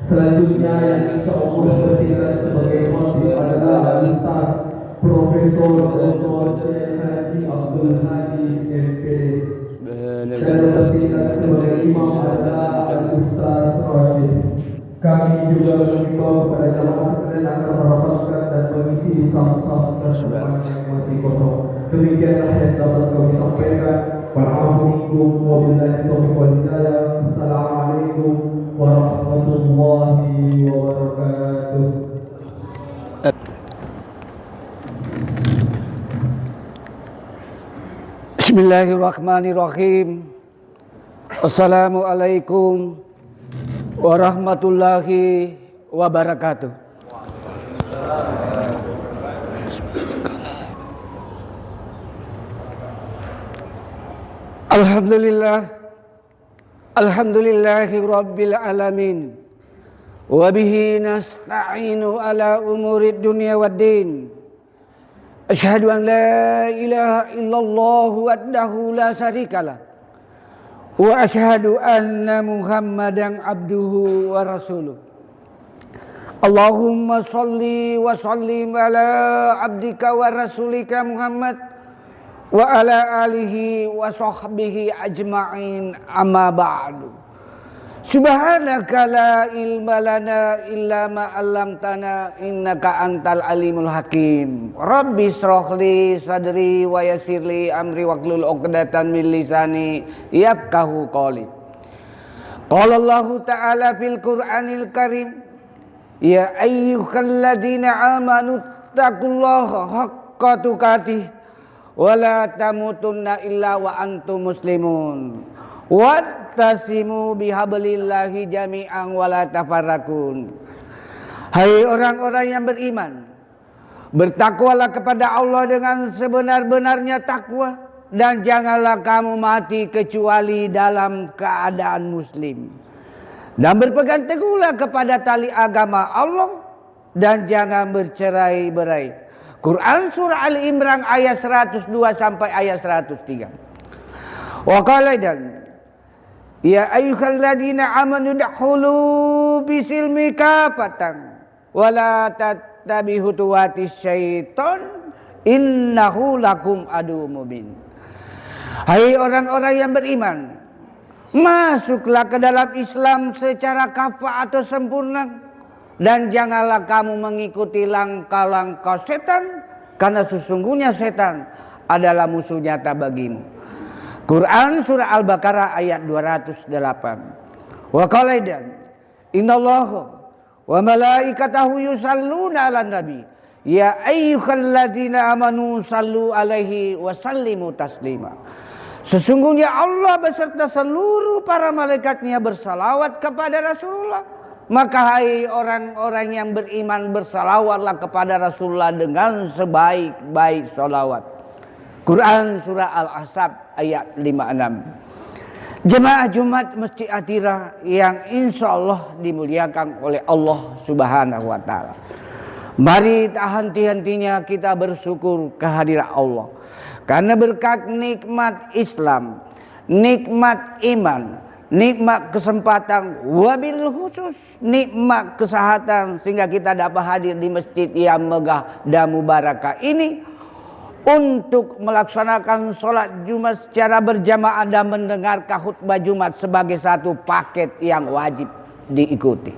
Selanjutnya yang insya Allah bertindak sebagai khotib adalah Ustaz Profesor Dr. Haji Abdul Hadis MP. Dan bertindak sebagai imam adalah Ustaz Rashid. Kami juga mengimbau kepada jamaah sekalian agar merapatkan dan mengisi saf-saf terdepan yang masih kosong. Demikianlah yang dapat kami sampaikan. Wa'alaikum wabillahi taufiq wal hidayah. Assalamualaikum warahmatullahi wabarakatuh. Bismillahirrahmanirrahim. Assalamualaikum warahmatullahi wabarakatuh. Alhamdulillahi rabbil alamin. Wa bihi nasta'inu ala umurid dunya waddin. Asyhadu an la ilaha illallah wahdahu la syarikalah. Wa asyhadu anna Muhammadan abduhu wa rasuluh. Allahumma salli wa sallim ala abdika wa rasulika Muhammad wa ala alihi wa sahbihi ajma'in, amma ba'du. Subhanaka la ilma lana illa ma 'allamtana innaka antal alimul hakim. Rabbi shrah li sadri wa yassir li amri wahlul 'uqdatam min lisani yafqahu qawli. Qala Allah ta'ala fil Qur'anil Karim, ya ayyuhalladzina amanu taqullaha haqqa tuqatih wa la tamutunna illa wa antum muslimun. Wattasimu bihablillahi jami'an wa la tafarraqun. Hai orang-orang yang beriman, bertakwalah kepada Allah dengan sebenar-benarnya takwa, dan janganlah kamu mati kecuali dalam keadaan muslim. Dan berpegang teguhlah kepada tali agama Allah dan jangan bercerai-berai. Quran surah Ali Imran ayat 102 sampai ayat 103. Wa qala dan ya ayyuhalladzina amanu dakhulu bisilmi kafatan wa la tattabi'u khutuwatis syaiton innahu lakum aduwwum mubin. Hai orang-orang yang beriman, masuklah ke dalam Islam secara kafah atau sempurna, dan janganlah kamu mengikuti langkah-langkah setan, karena sesungguhnya setan adalah musuh nyata bagimu. Quran surah Al-Baqarah ayat 208. Wa qala dan innallaha wa malaikatahu yusalluna 'alan nabi ya ayyuhalladzina amanu sallu alaihi wa sallimu taslima. Sesungguhnya Allah beserta seluruh para malaikatnya bersalawat kepada Rasulullah. Maka hai orang-orang yang beriman, bersalawatlah kepada Rasulullah dengan sebaik-baik salawat. Quran surah Al-Ahzab ayat 56. Jemaah Jumat Masjid Atira yang insya Allah dimuliakan oleh Allah Subhanahu wa ta'ala. Mari tak henti-hentinya kita bersyukur kehadirat Allah. Karena berkat nikmat Islam, nikmat iman, nikmat kesempatan, wabil khusus nikmat kesehatan, sehingga kita dapat hadir di masjid yang megah dan mubarakah ini untuk melaksanakan sholat Jumat secara berjamaah dan mendengarkan khutbah Jumat sebagai satu paket yang wajib diikuti.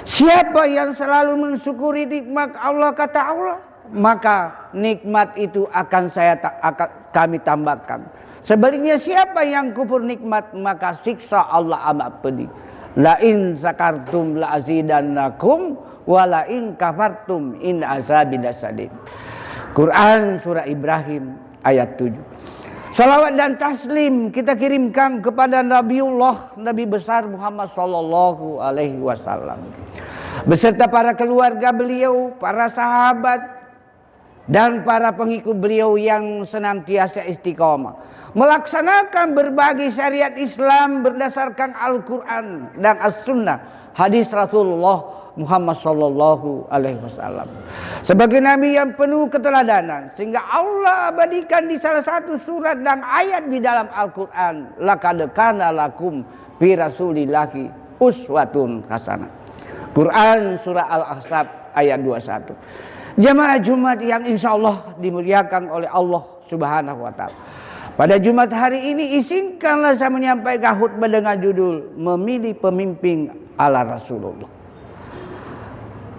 Siapa yang selalu mensyukuri nikmat Allah, kata Allah, maka nikmat itu akan kami tambahkan. Sebaliknya siapa yang kufur nikmat, maka siksa Allah amat pedih. La in zakartum la azidannakum wa la in kafartum in azabi lasadid. Quran surah Ibrahim ayat 7. Salawat dan taslim kita kirimkan kepada Nabi besar Muhammad sallallahu alaihi wasallam beserta para keluarga beliau, para sahabat dan para pengikut beliau yang senantiasa istiqomah melaksanakan berbagai syariat Islam berdasarkan Al-Quran dan As-Sunnah, hadis Rasulullah Muhammad sallallahu alaihi wasallam sebagai nabi yang penuh keteladanan, sehingga Allah abadikan di salah satu surat dan ayat di dalam Al-Quran, laqad kana lakum fi rasulillahi uswatun hasanah. Quran surah Al-Ahzab ayat 21. Jamaah Jumat yang insya Allah dimuliakan oleh Allah Subhanahu wa Ta'ala. Pada Jumat hari ini izinkanlah saya menyampaikan khutbah dengan judul Memilih Pemimpin ala Rasulullah.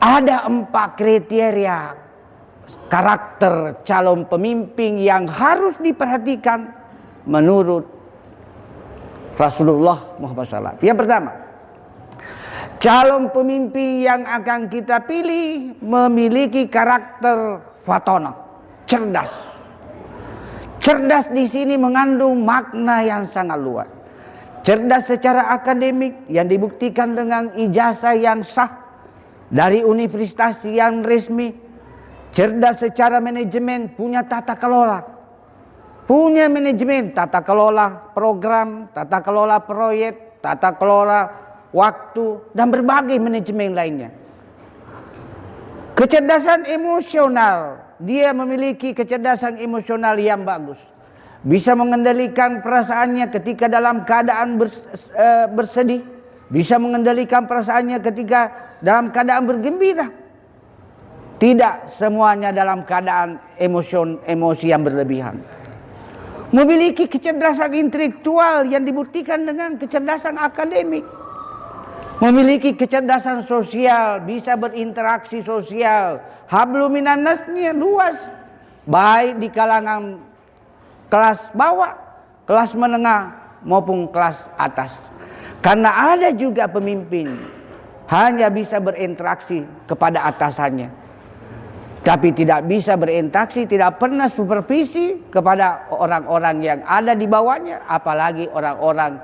Ada 4 kriteria karakter calon pemimpin yang harus diperhatikan menurut Rasulullah Muhammad SAW. Yang pertama, calon pemimpin yang akan kita pilih memiliki karakter fatona, cerdas. Cerdas di sini mengandung makna yang sangat luas. Cerdas secara akademik yang dibuktikan dengan ijazah yang sah dari universitas yang resmi. Cerdas secara manajemen, punya tata kelola. Punya manajemen, tata kelola program, tata kelola proyek, tata kelola waktu, dan berbagai manajemen lainnya. Kecerdasan emosional, dia memiliki kecerdasan emosional yang bagus. Bisa mengendalikan perasaannya ketika dalam keadaan bersedih. Bisa mengendalikan perasaannya ketika dalam keadaan bergembira. Tidak semuanya dalam keadaan emosi yang berlebihan. Memiliki kecerdasan intelektual yang dibuktikan dengan kecerdasan akademik. Memiliki kecerdasan sosial, bisa berinteraksi sosial. Hablum minan nasnya luas. Baik di kalangan kelas bawah, kelas menengah maupun kelas atas. Karena ada juga pemimpin hanya bisa berinteraksi kepada atasannya, tapi tidak bisa berinteraksi, tidak pernah supervisi kepada orang-orang yang ada di bawahnya, apalagi orang-orang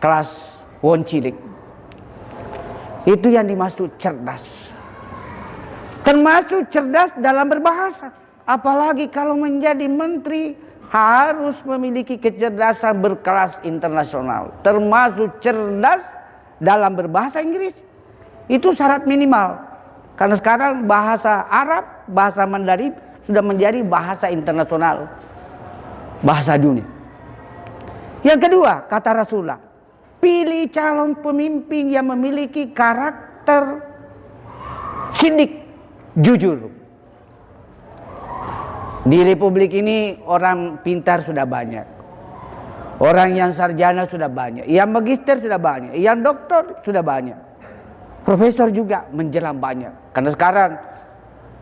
kelas woncilik. Itu yang dimaksud cerdas. Termasuk cerdas dalam berbahasa. Apalagi kalau menjadi menteri harus memiliki kecerdasan berkelas internasional. Termasuk cerdas dalam berbahasa Inggris. Itu syarat minimal. Karena sekarang bahasa Arab, bahasa Mandarin sudah menjadi bahasa internasional. Bahasa dunia. Yang kedua, kata Rasulullah, pilih calon pemimpin yang memiliki karakter sidik, jujur. Di Republik ini orang pintar sudah banyak. Orang yang sarjana sudah banyak. Yang magister sudah banyak. Yang doktor sudah banyak. Profesor juga menjelang banyak. Karena sekarang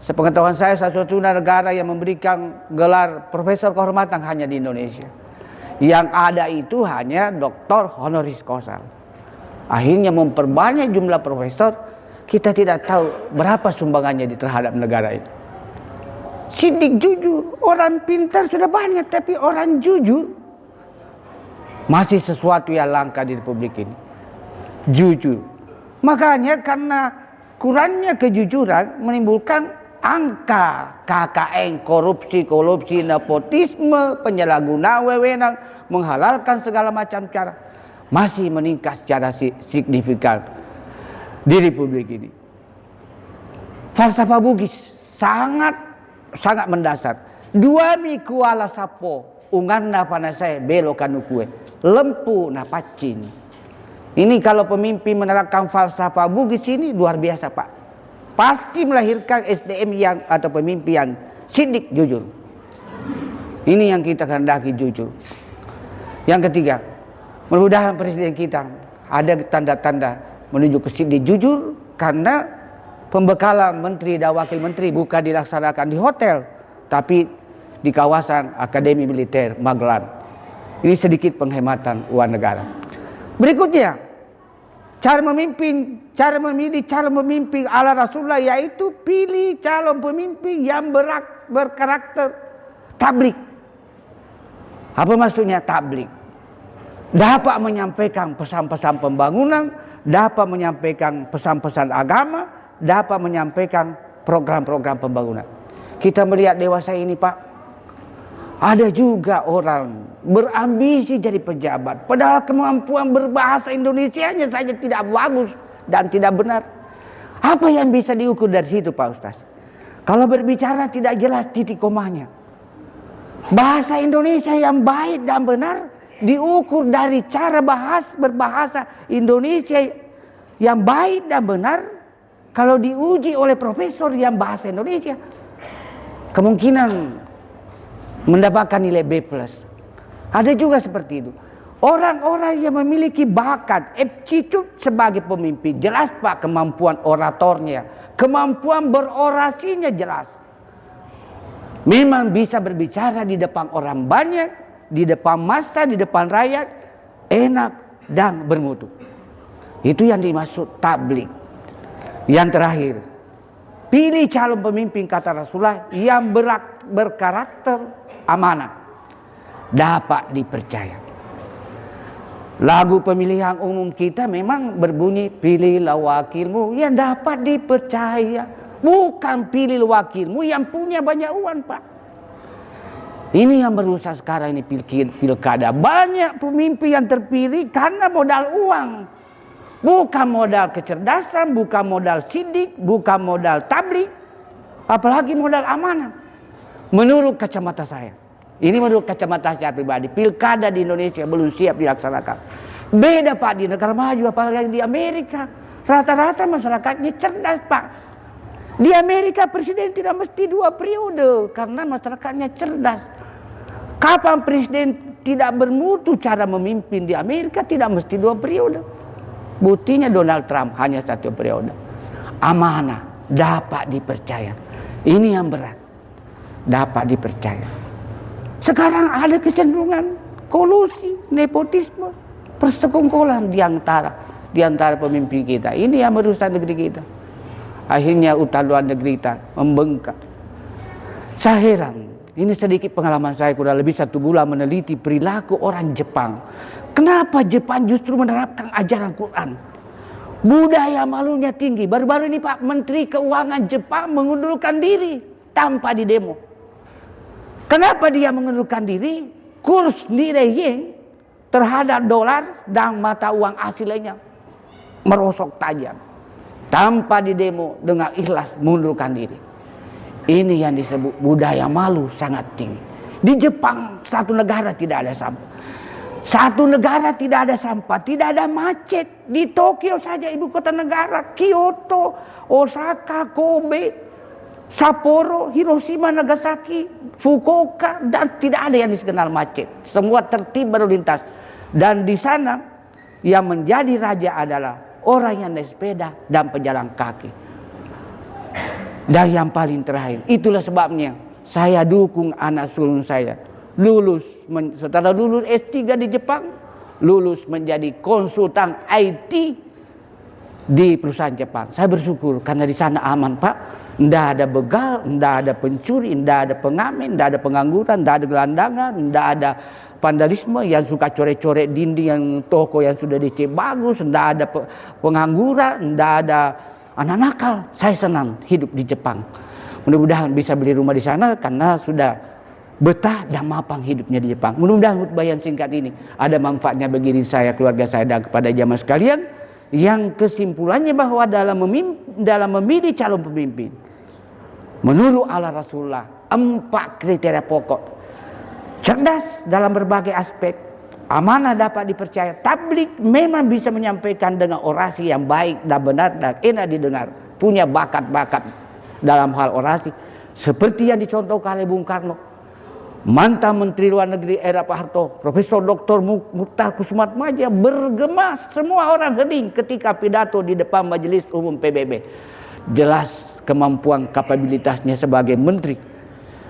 sepengetahuan saya satu-satunya negara yang memberikan gelar profesor kehormatan hanya di Indonesia. Yang ada itu hanya doktor honoris causa. Akhirnya memperbanyak jumlah profesor, kita tidak tahu berapa sumbangannya terhadap negara ini. Sidik, jujur, orang pintar sudah banyak, tapi orang jujur masih sesuatu yang langka di Republik ini. Jujur. Makanya karena kurangnya kejujuran menimbulkan angka KKN, korupsi, nepotisme, penyalahgunaan wewenang, menghalalkan segala macam cara, masih meningkat secara signifikan di Republik ini. Falsafah Bugis sangat mendasar. Dua miku ala sapo, unganna panasai belokan ukue, lempu na pacin. Ini kalau pemimpin menerapkan falsafah Bugis ini luar biasa, Pak. Pasti melahirkan SDM yang atau pemimpin yang sidik, jujur. Ini yang kita kehendaki, jujur. Yang ketiga, mudah-mudahan presiden kita ada tanda-tanda menuju ke sidik, jujur, karena pembekalan menteri dan wakil menteri bukan dilaksanakan di hotel, tapi di kawasan Akademi Militer Magelang. Ini sedikit penghematan uang negara. Berikutnya, cara memilih calon pemimpin ala Rasulullah, yaitu pilih calon pemimpin yang berkarakter tablik. Apa maksudnya tablik? Dapat menyampaikan pesan-pesan pembangunan, dapat menyampaikan pesan-pesan agama, dapat menyampaikan program-program pembangunan. Kita melihat dewasa ini, Pak, ada juga orang berambisi jadi pejabat, padahal kemampuan berbahasa Indonesianya saja tidak bagus dan tidak benar. Apa yang bisa diukur dari situ, Pak Ustaz? Kalau berbicara tidak jelas titik komanya. Bahasa Indonesia yang baik dan benar diukur dari cara berbahasa Indonesia yang baik dan benar kalau diuji oleh profesor yang bahasa Indonesia, kemungkinan mendapatkan nilai B+. Ada juga seperti itu. Orang-orang yang memiliki bakat, aptitude sebagai pemimpin, jelas Pak kemampuan oratornya, kemampuan berorasinya jelas. Memang bisa berbicara di depan orang banyak, di depan massa, di depan rakyat, enak dan bermutu. Itu yang dimaksud tabligh. Yang terakhir, pilih calon pemimpin kata Rasulullah yang berkarakter amanah, dapat dipercaya. Lagu pemilihan umum kita memang berbunyi, pilihlah wakilmu yang dapat dipercaya. Bukan pilih wakilmu yang punya banyak uang, Pak. Ini yang merusak sekarang ini pilkada. Banyak pemimpin yang terpilih karena modal uang. Bukan modal kecerdasan, bukan modal sidik, bukan modal tabligh, apalagi modal amanah. Menurut kacamata saya. Ini menurut kacamata saya pribadi, pilkada di Indonesia belum siap dilaksanakan. Beda Pak di negara maju, apalagi di Amerika. Rata-rata masyarakatnya cerdas Pak. Di Amerika presiden tidak mesti 2 periode karena masyarakatnya cerdas. Kapan presiden tidak bermutu cara memimpin di Amerika tidak mesti 2 periode. Buktinya Donald Trump hanya 1 periode. Amanah, dapat dipercaya. Ini yang berat. Dapat dipercaya. Sekarang ada kecenderungan kolusi, nepotisme, persekongkolan di antara pemimpin kita. Ini yang merusak negeri kita. Akhirnya utang luar negeri kita membengkak. Saya heran, ini sedikit pengalaman saya kurang lebih 1 bulan meneliti perilaku orang Jepang. Kenapa Jepang justru menerapkan ajaran Quran? Budaya malunya tinggi. Baru-baru ini Pak Menteri Keuangan Jepang mengundurkan diri tanpa didemo. Kenapa dia mengundurkan diri? Kurs nilai yen terhadap dolar dan mata uang asli lainnya merosot tajam. Tanpa didemo, dengan ikhlas mengundurkan diri. Ini yang disebut budaya malu sangat tinggi. Di Jepang satu negara tidak ada sampah. Satu negara tidak ada sampah, tidak ada macet. Di Tokyo saja ibu kota negara, Kyoto, Osaka, Kobe, Sapporo, Hiroshima, Nagasaki, Fukuoka, dan tidak ada yang dikenal macet. Semua tertib berlalu lintas. Dan di sana yang menjadi raja adalah orang yang naik sepeda dan pejalan kaki. Dan yang paling terakhir, itulah sebabnya saya dukung anak sulung saya lulus, setelah lulus S3 di Jepang, lulus menjadi konsultan IT di perusahaan Jepang. Saya bersyukur karena di sana aman Pak. Tidak ada begal, tidak ada pencuri, tidak ada pengamen, tidak ada pengangguran, tidak ada gelandangan, tidak ada vandalisme yang suka coret-coret dinding yang toko yang sudah dicek bagus, tidak ada pengangguran, tidak ada anak nakal. Saya senang hidup di Jepang. Mudah-mudahan bisa beli rumah di sana karena sudah betah dan mapan hidupnya di Jepang. Mudah-mudahan khutbah yang singkat ini ada manfaatnya bagi diri saya, keluarga saya, dan kepada jamaah sekalian. Yang kesimpulannya bahwa dalam memilih calon pemimpin, menurut ala Rasulullah 4 kriteria pokok: cerdas dalam berbagai aspek, amanah dapat dipercaya, tabligh memang bisa menyampaikan dengan orasi yang baik dan benar dan enak didengar, punya bakat-bakat dalam hal orasi seperti yang dicontohkan oleh Bung Karno, mantan Menteri Luar Negeri era Pak Harto, Profesor Dr. Mukhtar Kussumatmaja, bergema semua orang hening ketika pidato di depan Majelis Umum PBB. Jelas kemampuan kapabilitasnya sebagai menteri.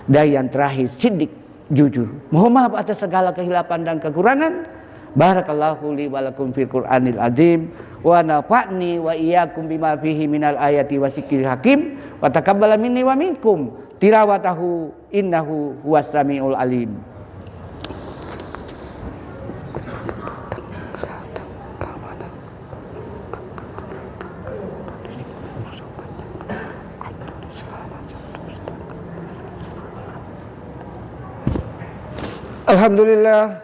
Dan yang terakhir, sidik, jujur. Mohon maaf atas segala kehilapan dan kekurangan. Barakallahu li wa lakum fil Qur'anil azim wa nafa'ni wa iyyakum bima fihi minal ayati wa dzikril hakim wa taqabbala minni wa minkum tilawatahu innahu huwas samiul alim. Alhamdulillah,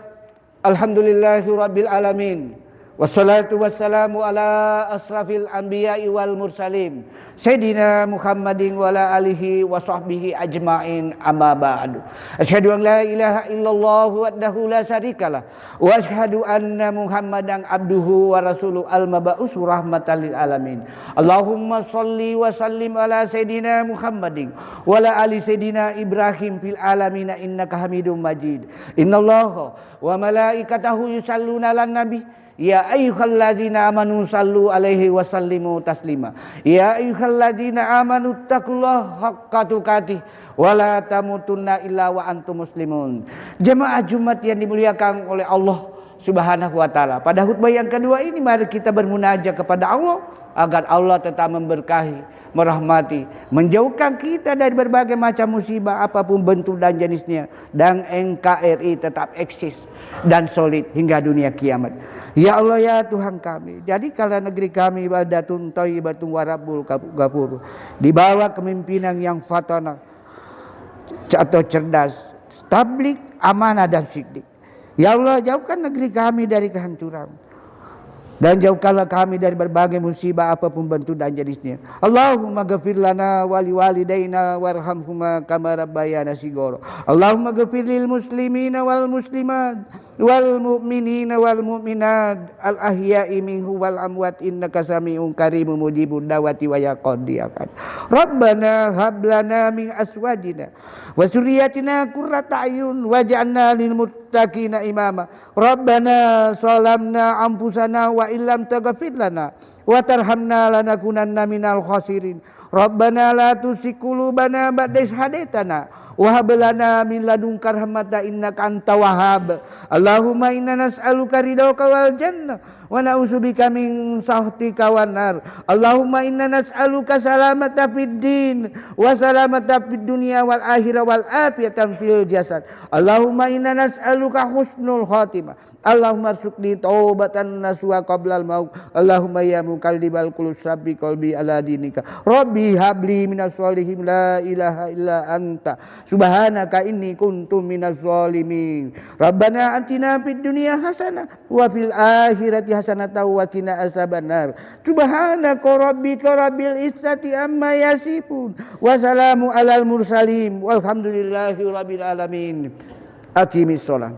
alhamdulillahi rabbil alamin, Wassalatu wassalamu ala asrafil anbiya'i wal mursalin Sayyidina Muhammadin wa ala alihi wa sahbihi ajma'in amma ba'du. Asyhadu an la ilaha illallah wahdahu la syarikalah wa asyhadu anna Muhammadan abduhu wa rasuluhu al-mab'us rahmatan lil alamin. Allahumma shalli wa sallim ala Sayyidina Muhammadin wa ala ali Sayyidina Ibrahim fil alamin innaka Hamidum Majid. Innallaha wa malaikatahu yusalluna 'alan nabi. Ya ayyuhalladzina amanu sallu alaihi wa sallimu taslima. Ya ayyuhalladzina amanu taqullaha haqqa tuqatih wa la tamutunna illa wa antum muslimun. Jemaah Jumat yang dimuliakan oleh Allah Subhanahu wa taala. Pada khutbah yang kedua ini mari kita bermunajat kepada Allah agar Allah tetap memberkahi, merahmati, menjauhkan kita dari berbagai macam musibah apapun bentuk dan jenisnya, dan NKRI tetap eksis dan solid hingga dunia kiamat. Ya Allah ya Tuhan kami, jadikanlah negeri kami baldatun thayyibatun wa rabbul ghafur, di bawah kepemimpinan yang fatana atau cerdas, tablik, amanah dan siddiq. Ya Allah, jauhkan negeri kami dari kehancuran, dan jauhkanlah kami dari berbagai musibah apapun bentuk dan jenisnya. Allahumma ghafir lana wa liwalidayna warhamhuma kama rabbayana shighara. Allahumma ghafir lil muslimina wal muslimat wal mu'minina wal mu'minat al ahya'i minhu wal amwat innaka sami'un karimun mujibud da'wati wa ya qadiyat. Rabbana hab lana min azwajina wa dzurriyyatina qurrata a'yun waj'alna lil muttaqina imama. Rabbana zalamna anfusana wa illam taghfir lana wa tarhamna lanakunanna minal khasirin. Rabbana la tuzigh qulubana ba'da idh hadaitana wa hab lana min ladunka rahmatan innaka antal wahhab. Allahumma inna nas'aluka ridhaka wal jannah wa na'udzubika min sakhatika wan nar. Allahumma inna nas'aluka salamata fid din wa salamata fid dunya wal akhirah wal afiyatan fil jasad. Allahumma inna nas'aluka husnul khatimah. Allahumma arzuqni taubatan nasuha qablal maut. Allahumma ya muqallibal qulub sabbi qalbi ala dinika. Rabbi habli minas sholihin la ilaha illa anta subhanaka inni kuntu minaz zalimin. Rabbana atina fid dunya hasanah wa fil akhirati hasanah wa qina azabannar. Subhanaka rabbika rabbil izzati amma yasifun wa salamu alal mursalin walhamdulillahi rabbil alamin. Aqimis shalah.